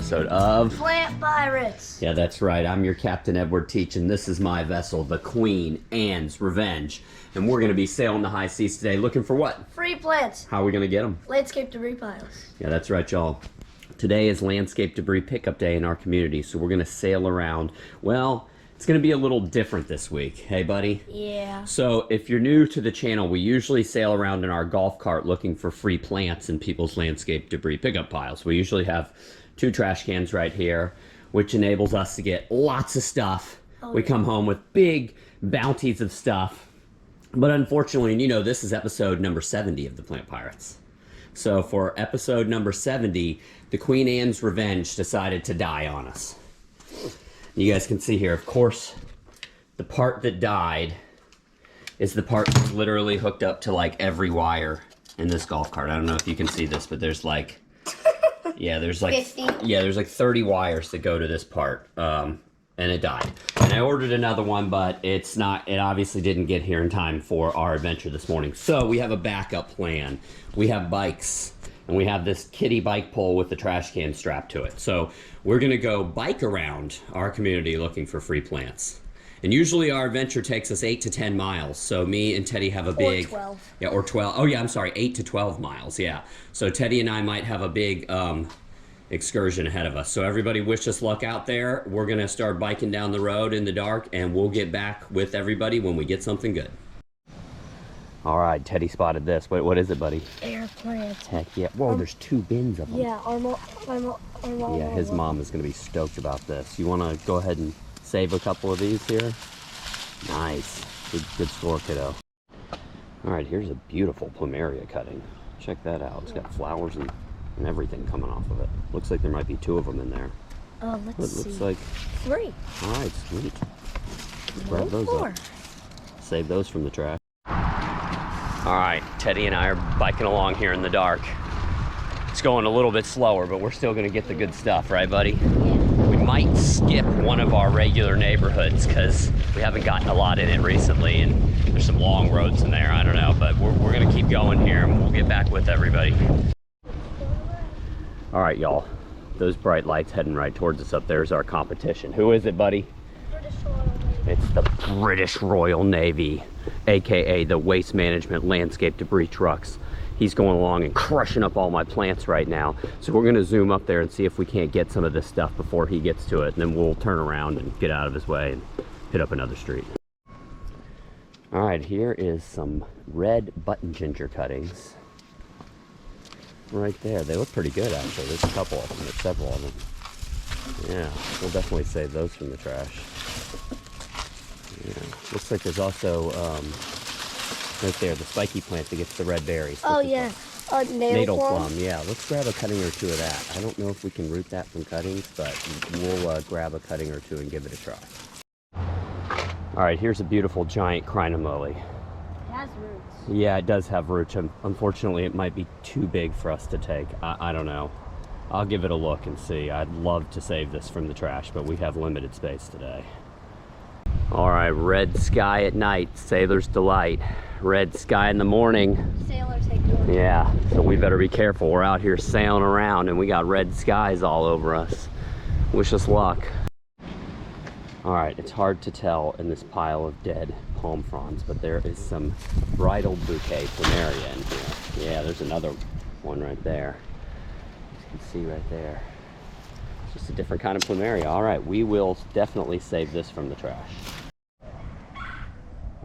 episode of Plant Pirates. Yeah, that's right. I'm your Captain Edward Teach, and this is my vessel, the Queen Anne's Revenge. And we're going to be sailing the high seas today looking for what? Free plants. How are we going to get them? Landscape debris piles. Yeah, that's right, y'all. Today is landscape debris pickup day in our community, so we're going to sail around. Well, it's going to be a little different this week. Hey, buddy? Yeah. So if you're new to the channel, we usually sail around in our golf cart looking for free plants in people's landscape debris pickup piles. We usually have 2 trash cans right here, which enables us to get lots of stuff. We come home with big bounties of stuff. But unfortunately, you know, this is episode number 70 of the Plant Pirates. So for episode number 70, the Queen Anne's Revenge decided to die on us. You guys can see here, of course, the part that died is the part that's literally hooked up to like every wire in this golf cart. I don't know if you can see this, but there's like, there's like 50. there's like 30 wires that go to this part, and it died. And I ordered another one, but it obviously didn't get here in time for our adventure this morning. So we have a backup plan. We have bikes. And we have this kiddie bike pole with the trash can strapped to it. So we're gonna go bike around our community looking for free plants. And usually our adventure takes us 8 to 10 miles. So me and Teddy have a big... Or 12. Yeah, or 12. Oh yeah, I'm sorry, 8 to 12 miles, yeah. So Teddy and I might have a big excursion ahead of us. So everybody wish us luck out there. We're gonna start biking down the road in the dark, and we'll get back with everybody when we get something good. All right, Teddy spotted this. Wait, what is it, buddy? Air plants. Heck yeah. Whoa, there's 2 bins of them. Yeah, our mom. Yeah, his mom is going to be stoked about this. You want to go ahead and save a couple of these here? Nice. Good score, kiddo. All right, here's a beautiful plumeria cutting. Check that out. It's got flowers and everything coming off of it. Looks like there might be 2 of them in there. Let's see. Looks like 3. All right, sweet. Grab those 4. up. Save those from the trash. All right, Teddy and I are biking along here in the dark. It's going a little bit slower, but we're still gonna get the good stuff, right, buddy? Yeah. We might skip one of our regular neighborhoods because we haven't gotten a lot in it recently, and there's some long roads in there, I don't know, but we're gonna keep going here and we'll get back with everybody. All right, y'all, those bright lights heading right towards us up there is our competition. Who is it, buddy? It's the British Royal Navy, aka the Waste Management Landscape Debris Trucks. He's going along and crushing up all my plants right now. So we're gonna zoom up there and see if we can't get some of this stuff before he gets to it, and then we'll turn around and get out of his way and hit up another street. All right, here is some red button ginger cuttings. Right there, they look pretty good actually. There's a couple of them, there's several of them. Yeah, we'll definitely save those from the trash. Yeah. Looks like there's also, right there, the spiky plant that gets the red berries. Oh, yeah. Natal plum, yeah. Let's grab a cutting or 2 of that. I don't know if we can root that from cuttings, but we'll grab a cutting or 2 and give it a try. All right, here's a beautiful giant crinum lily. It has roots. Yeah, it does have roots. Unfortunately, it might be too big for us to take. I don't know. I'll give it a look and see. I'd love to save this from the trash, but we have limited space today. All right, red sky at night, sailor's delight. Red sky in the morning. Sailor take. Yeah, so we better be careful. We're out here sailing around and we got red skies all over us. Wish us luck. All right, it's hard to tell in this pile of dead palm fronds, but there is some bridal bouquet plumeria in here. Yeah, there's another one right there. You can see right there. Just a different kind of plumeria. All right, we will definitely save this from the trash.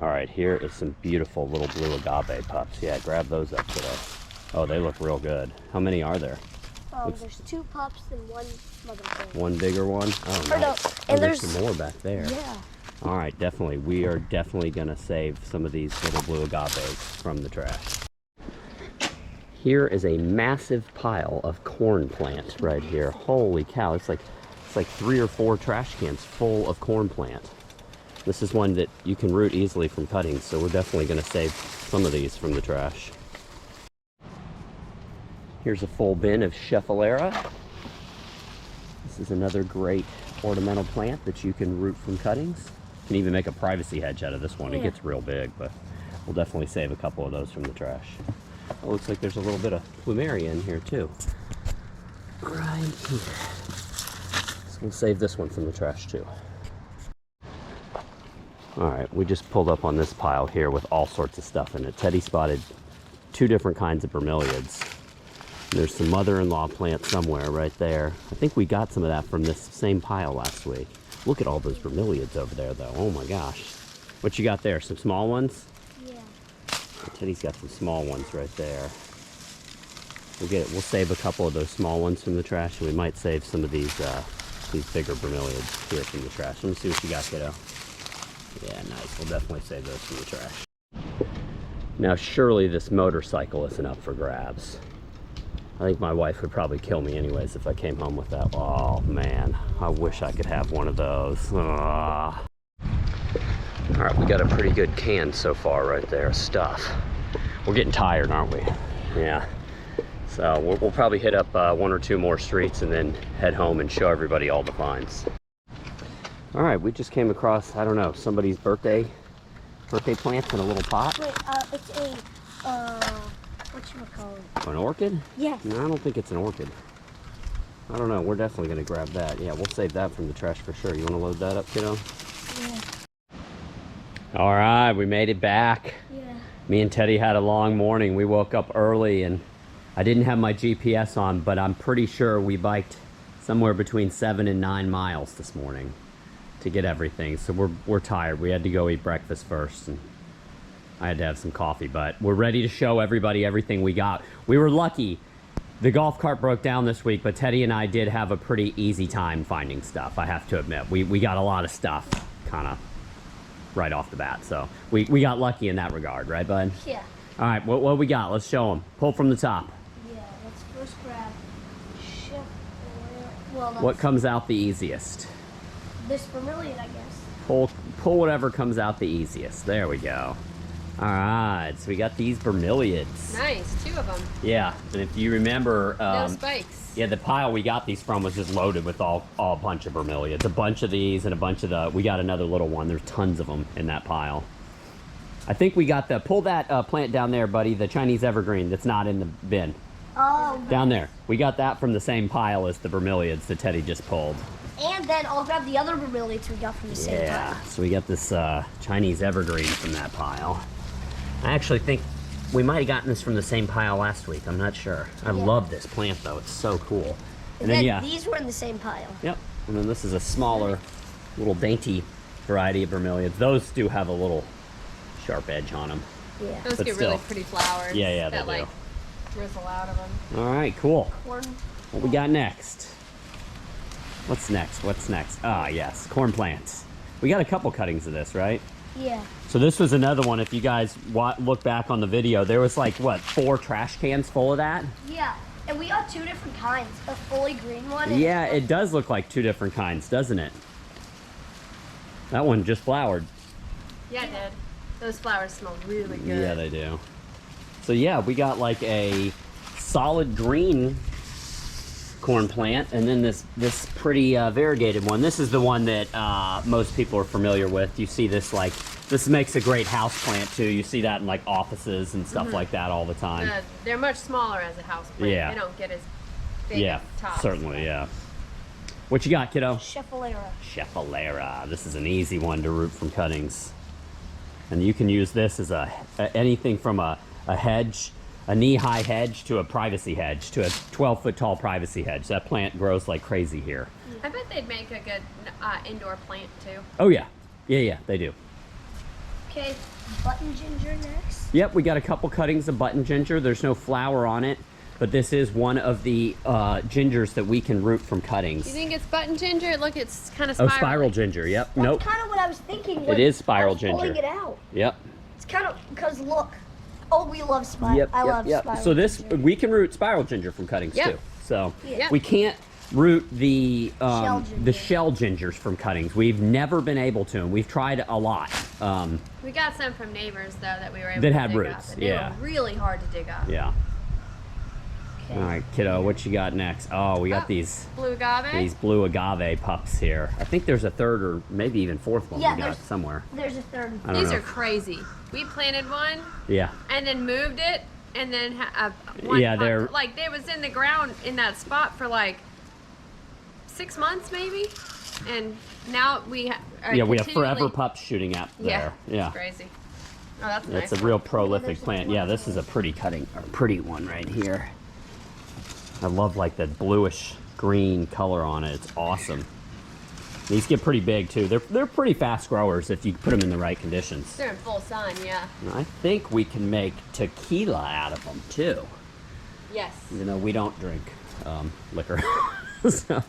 All right, here is some beautiful little blue agave pups. Yeah, grab those up today. Oh, they look real good. How many are there? There's 2 pups and 1 mother thing. One bigger one? Oh, nice. No, and there's some more back there. Yeah. All right, definitely. We are definitely gonna save some of these little blue agaves from the trash. Here is a massive pile of corn plant right here. Holy cow, it's like 3 or 4 trash cans full of corn plant. This is one that you can root easily from cuttings, so we're definitely gonna save some of these from the trash. Here's a full bin of Schefflera. This is another great ornamental plant that you can root from cuttings. You can even make a privacy hedge out of this one. It gets real big, but we'll definitely save a couple of those from the trash. It looks like there's a little bit of plumeria in here too. Right here. We'll save this one from the trash too. All right, we just pulled up on this pile here with all sorts of stuff in it. Teddy spotted 2 different kinds of bromeliads. There's some mother-in-law plant somewhere right there. I think we got some of that from this same pile last week. Look at all those bromeliads over there though. Oh my gosh. What you got there? Some small ones? Yeah. Teddy's got some small ones right there. We'll save a couple of those small ones from the trash, and we might save some of these bigger bromeliads here from the trash. Let me see what you got, kiddo. Yeah, nice. We'll definitely save those from the trash. Now, surely this motorcycle isn't up for grabs. I think my wife would probably kill me anyways if I came home with that. Oh man, I wish I could have one of those. All right, we got a pretty good can so far right there of stuff. We're getting tired, aren't we? Yeah. So we'll probably hit up 1 or 2 more streets and then head home and show everybody all the finds. All right, we just came across, I don't know, somebody's birthday plants in a little pot. Wait, it's a, whatchamacallit? An orchid? Yes. No, I don't think it's an orchid. I don't know, we're definitely gonna grab that. Yeah, we'll save that from the trash for sure. You wanna load that up, kiddo? Yeah. All right, we made it back. Yeah. Me and Teddy had a long morning. We woke up early and I didn't have my GPS on, but I'm pretty sure we biked somewhere between 7 and 9 miles this morning to get everything. So we're tired. We had to go eat breakfast first, and I had to have some coffee, but we're ready to show everybody everything we got. We were lucky. The golf cart broke down this week, but Teddy and I did have a pretty easy time finding stuff, I have to admit. We got a lot of stuff kind of right off the bat, so we got lucky in that regard, right, bud? Yeah. All right, what we got? Let's show them. Pull from the top. Yeah, let's first grab ship. Well, What comes out the easiest? this bromeliad, I guess. Pull whatever comes out the easiest. There we go. All right, so we got these bromeliads. Nice, 2 of them. Yeah, and if you remember, No spikes. yeah, the pile we got these from was just loaded with all a bunch of bromeliads. A bunch of these and a bunch of we got another little one. There's tons of them in that pile. I think we got pull that plant down there, buddy, the Chinese evergreen that's not in the bin. Oh. Down there. We got that from the same pile as the bromeliads that Teddy just pulled. And then I'll grab the other bromeliads we got from the same Yeah, pile. so we got this Chinese evergreen from that pile. I actually think we might have gotten this from the same pile last week. I'm not sure. I love this plant though. It's so cool. And then yeah, these were in the same pile. Yep. And then this is a smaller, little dainty variety of bromeliads. Those do have a little sharp edge on them. Yeah. Those But get still. really pretty flowers. Yeah, they that do. like drizzle out of them. All right, cool. Corn. What we got next? What's next? Ah, yes, corn plants. We got a couple cuttings of this, right? Yeah. So this was another one. If you guys look back on the video, there was like, what, 4 trash cans full of that? Yeah. And we got 2 different kinds. A fully green one. And Yeah, it does look like 2 different kinds, doesn't it? That one just flowered. Yeah, it did. Those flowers smell really good. Yeah, they do. So yeah, we got like a solid green corn plant, and then this pretty variegated one. This is the one that most people are familiar with. You see this this makes a great house plant too. You see that in like offices and stuff like that all the time. They're much smaller as a house plant. Yeah. They don't get as big Yeah, as tops. certainly, yeah. What you got, kiddo? Scheffalera. Scheffalera. This is an easy one to root from cuttings. And you can use this as anything from a hedge, a knee-high hedge, to a privacy hedge, to a 12-foot tall privacy hedge. That plant grows like crazy here. I bet they'd make a good indoor plant too. Oh yeah. Yeah, they do. Okay, button ginger next. Yep, we got a couple cuttings of button ginger. There's no flower on it, but this is one of the gingers that we can root from cuttings. You think it's button ginger? Look, it's kind of spiral. Oh, spiral ginger, yep. That's Nope. kind of what I was thinking. It is spiral I was pulling ginger. it out. Yep. It's kind of, because look. Oh, we love spiral. Yep, I love yep. spiral So this, ginger. we can root spiral ginger from cuttings Yep. too. So Yep. we can't root the ginger. shell gingers from cuttings. We've never been able to, and we've tried a lot. We got some from neighbors though that we were able That to had dig roots, up. They yeah. were really hard to dig up. Yeah. Okay. All right, kiddo, what you got next? Oh, we got these Blue agave. blue agave pups here. I think there's a third or maybe even 4th one Yeah, we got there's- somewhere. There's a third. I don't These know. are crazy. We planted one Yeah. and then moved it, and then they was in the ground in that spot for like 6 months maybe, and now we are Yeah, we have continually- forever pups shooting up there. Yeah. It's crazy. Oh, that's a It's nice a real prolific plant. Yeah, this is a pretty pretty one right here. I love like that bluish green color on it. It's awesome. These get pretty big too. They're pretty fast growers if you put them in the right conditions. They're in full sun, yeah. And I think we can make tequila out of them too. Yes. You know, we don't drink liquor. So,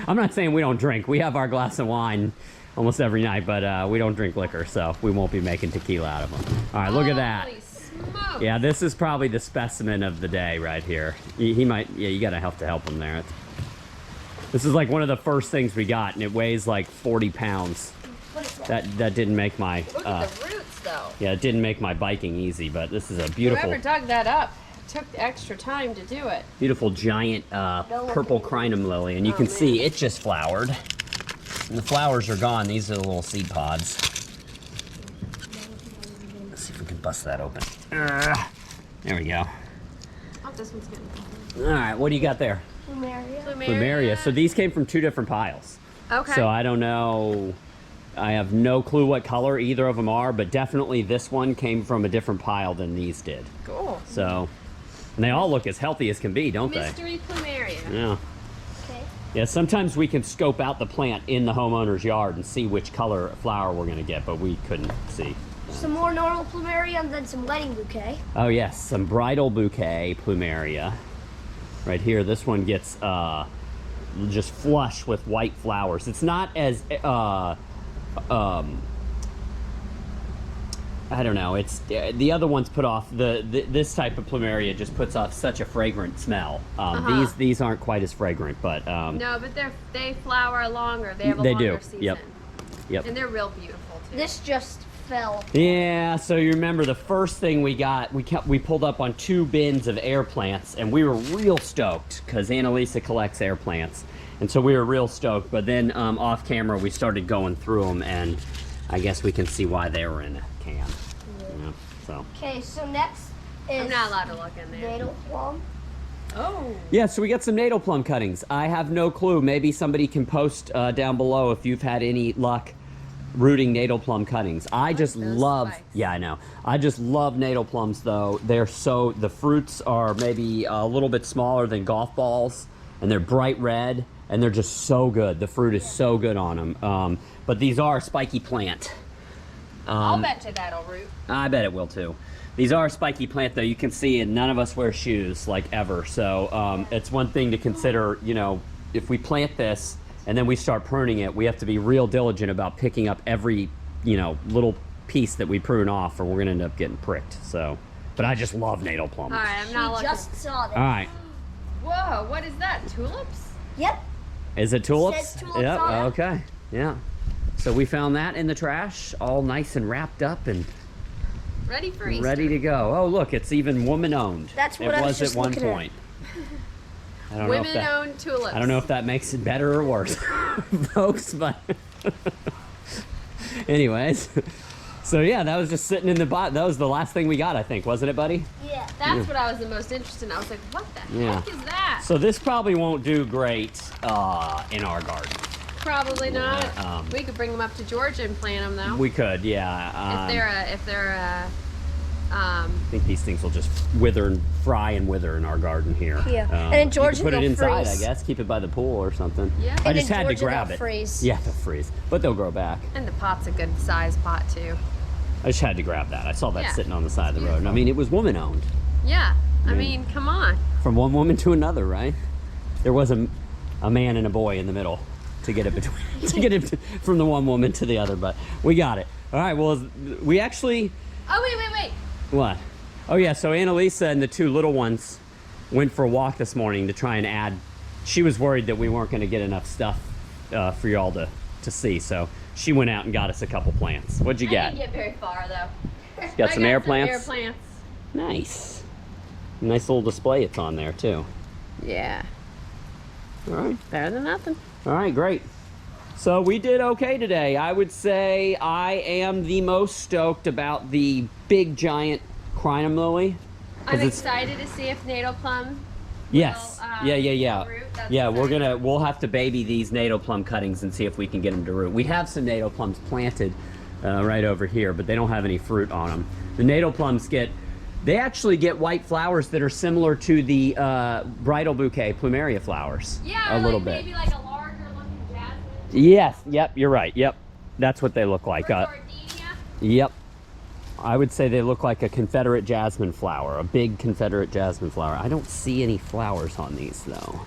I'm not saying we don't drink. We have our glass of wine almost every night, but we don't drink liquor, so we won't be making tequila out of them. All right, look at that. Holy smokes. Yeah, this is probably the specimen of the day right here. He might, yeah, you gotta have to help him there. This is like one of the first things we got, and it weighs like 40 pounds. What is that? That didn't make my, Look at the roots, though. yeah, it didn't make my biking easy, but this is a beautiful, Whoever dug that up took extra time to do it. beautiful giant purple crinum lily, and you can see it just flowered. And the flowers are gone. These are the little seed pods. Let's see if we can bust that open. There we go. Oh, this one's good. All right, what do you got there? Plumeria. Plumeria. So these came from 2 different piles. Okay. So I don't know. I have no clue what color either of them are, but definitely this one came from a different pile than these did. Cool. So, and they all look as healthy as can be, don't Mystery plumeria. they? Yeah. Okay. Yeah, sometimes we can scope out the plant in the homeowner's yard and see which color flower we're gonna get, but we couldn't see. Some more normal plumeria and then some wedding bouquet. Oh yes, some bridal bouquet plumeria. Right here, this one gets just flush with white flowers. It's not as I don't know. It's the other ones put off this type of plumeria just puts off such a fragrant smell. These aren't quite as fragrant, but No, but they flower longer. They have a They longer do. season. Yep. And they're real beautiful too. This just fell. Yeah, so you remember the first thing we got, we pulled up on 2 bins of air plants, and we were real stoked because Annalisa collects air plants, and so we were real stoked. But then off camera we started going through them, and I guess we can see why they were in a can. Yeah, so. Okay, so next is I'm not allowed to look in there. natal plum. Oh. Yeah, so we got some natal plum cuttings. I have no clue. Maybe somebody can post down below if you've had any luck rooting natal plum cuttings. I just those love, spikes. yeah, I know. I just love natal plums though. They're so, the fruits are maybe a little bit smaller than golf balls, and they're bright red, and they're just so good. The fruit is so good on them. But these are a spiky plant. I'll bet you that'll root. I bet it will too. These are a spiky plant though. You can see, and none of us wear shoes like ever. So it's one thing to consider, you know, if we plant this and then we start pruning it, we have to be real diligent about picking up every, you know, little piece that we prune off, or we're gonna end up getting pricked. So, but I just love natal plums. All right, I'm not We looking. just saw this. All right, Whoa, what is that? Tulips? Yep. is it tulips? Says tulips Yep. on it. Okay. Yeah. So we found that in the trash, all nice and wrapped up and Ready for Easter. ready to go. Oh, look, it's even woman-owned. That's what it I was was just at one looking at. point. I don't know if that. Women-owned tulips. I don't know if that makes it better or worse, folks, but anyways. So yeah, that was just sitting in the bot. That was the last thing we got, I think, wasn't it, buddy? Yeah. That's what I was the most interested in. I was like, what the Yeah. heck is that? So this probably won't do great in our garden. Probably not. Yeah, We could bring them up to Georgia and plant them though. We could, yeah. if they're a I think these things will just wither and fry and wither in our garden here. Yeah. And in Georgia, you can put it they'll inside, freeze. I guess. Keep it by the pool or something. Yeah. I And just in had Georgia, to grab they'll it. freeze. Yeah, they'll freeze, but they'll grow back. and the pot's a good size pot too. I just had to grab that. I saw that Yeah, sitting on the side of the road. And I beautiful. mean, it was woman-owned. Yeah. I Yeah. mean, come on. From one woman to another, right? There was a man and a boy in the middle to get it between, to get it from the one woman to the other, but we got it. All right, well, we actually, Oh wait. what? Oh yeah, so Annalisa and the 2 little ones went for a walk this morning to try and add, she was worried that we weren't gonna get enough stuff for y'all to see, so she went out and got us a couple plants. What'd you I get? didn't get very far though. Got I some got air Air plants? plants. Nice. Nice little display it's on there too. Yeah. All right. Better than nothing. All right, great. So we did okay today. I would say I am the most stoked about the big giant crinum lily. 'cause I'm it's- excited to see if natal plum Yes. Yeah. root, that's Yeah, the we'll have to baby these NATO plum cuttings and see if we can get them to root. We have some NATO plums planted right over here, but they don't have any fruit on them. The NATO plums they actually get white flowers that are similar to the bridal bouquet plumeria flowers. Yeah, a little bit. Maybe like a larger looking jasmine. Yes, yep, you're right. Yep, that's what they look like. Or gardenia. Yep. I would say they look like a Confederate jasmine flower, a big Confederate jasmine flower. I don't see any flowers on these though,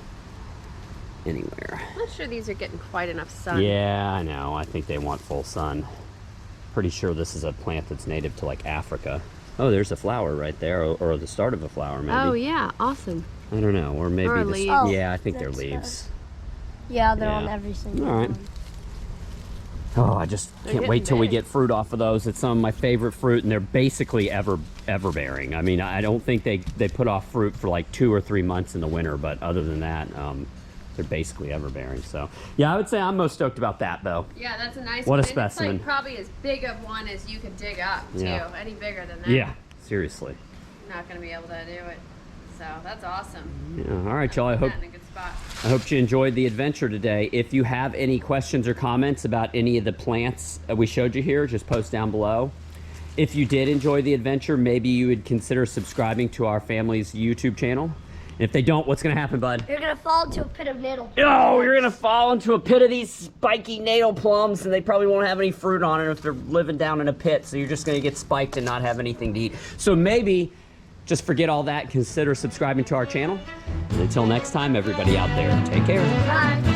anywhere. I'm not sure these are getting quite enough sun. Yeah, I know. I think they want full sun. Pretty sure this is a plant that's native to like Africa. Oh, there's a flower right there, or the start of a flower maybe. Oh yeah, awesome. I don't know, or maybe Or this. leaves. Oh, Yeah, I think they're that's leaves. Yeah, they're Yeah. on every single All right. one. Oh, I just They're can't wait getting till we big. get fruit off of those. It's some of my favorite fruit, and they're basically ever bearing. I mean, I don't think they put off fruit for like 2 or 3 months in the winter, but other than that, they're basically ever bearing. So yeah, I would say I'm most stoked about that though. Yeah, that's a nice What one. a And specimen. It's like probably as big of one as you could dig up too. Yeah. Any bigger than that. Yeah, seriously. You're not gonna be able to do it. So that's awesome. Yeah. All right, y'all. I hope That in a good spot. you enjoyed the adventure today. If you have any questions or comments about any of the plants we showed you here, just post down below. If you did enjoy the adventure, maybe you would consider subscribing to our family's YouTube channel. And if they don't, what's gonna happen, bud? You're gonna fall into a pit of natal. Oh, you're gonna fall into a pit of these spiky natal plums, and they probably won't have any fruit on it if they're living down in a pit, so you're just gonna get spiked and not have anything to eat. So maybe just forget all that, consider subscribing to our channel. And until next time, everybody out there, take care. Bye.